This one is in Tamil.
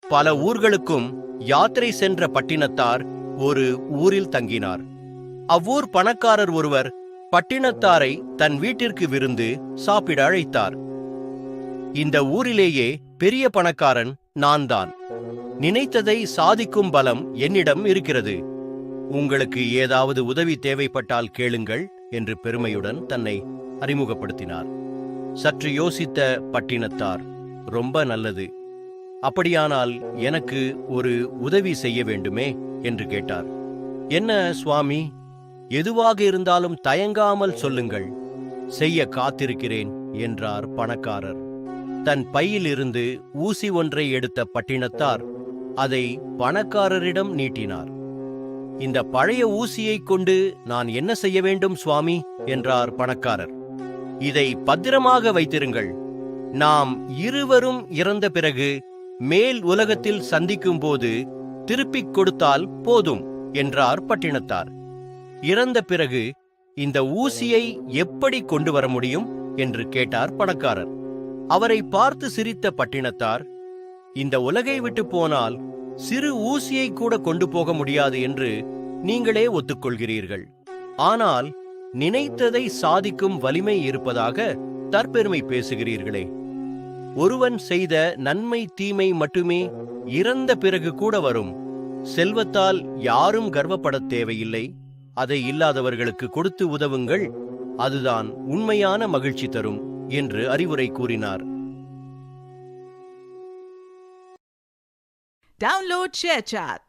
பல ஊர்களுக்கும் யாத்திரை சென்ற பட்டினத்தார் ஒரு ஊரில் தங்கினார். அவ்வூர் பணக்காரர் ஒருவர் பட்டினத்தாரை தன் வீட்டிற்கு விருந்து சாப்பிட அழைத்தார். இந்த ஊரிலேயே பெரிய பணக்காரன் நான்தான். நினைத்ததை சாதிக்கும் பலம் என்னிடம் இருக்கிறது. உங்களுக்கு ஏதாவது உதவி தேவைப்பட்டால் கேளுங்கள் என்று பெருமையுடன் தன்னை அறிமுகப்படுத்தினார். சற்று யோசித்த பட்டினத்தார், ரொம்ப நல்லது, அப்படியானால் எனக்கு ஒரு உதவி செய்ய வேண்டுமே என்று கேட்டார். என்ன சுவாமி, எதுவாக இருந்தாலும் தயங்காமல் சொல்லுங்கள், செய்ய காத்திருக்கிறேன் என்றார் பணக்காரர். தன் பையிலிருந்து ஊசி ஒன்றை எடுத்த பட்டினத்தார் அதை பணக்காரரிடம் நீட்டினார். இந்த பழைய ஊசியைக் கொண்டு நான் என்ன செய்ய வேண்டும் சுவாமி என்றார் பணக்காரர். இதை பத்திரமாக வைத்திருங்கள். நாம் இருவரும் இறந்த பிறகு மேல் உலகத்தில் சந்திக்கும் போது திருப்பிக் கொடுத்தால் போதும் என்றார் பட்டினத்தார். இறந்த பிறகு இந்த ஊசியை எப்படி கொண்டு வர முடியும் என்று கேட்டார் பணக்காரர். அவரை பார்த்து சிரித்த பட்டினத்தார், இந்த உலகை விட்டு போனால் சிறு ஊசியை கூட கொண்டு போக முடியாது என்று நீங்களே ஒத்துக்கொள்கிறீர்கள். ஆனால் நினைத்ததை சாதிக்கும் வலிமை இருப்பதாக தற்பெருமை பேசுகிறீர்களே. ஒருவன் செய்த நன்மை தீமை மட்டுமே இறந்த பிறகு கூட வரும். செல்வத்தால் யாரும் கர்வப்படத் தேவையில்லை. அதை இல்லாதவர்களுக்கு கொடுத்து உதவுங்கள், அதுதான் உண்மையான மகிழ்ச்சி தரும் என்று அறிவுரை கூறினார். Download ShareChat.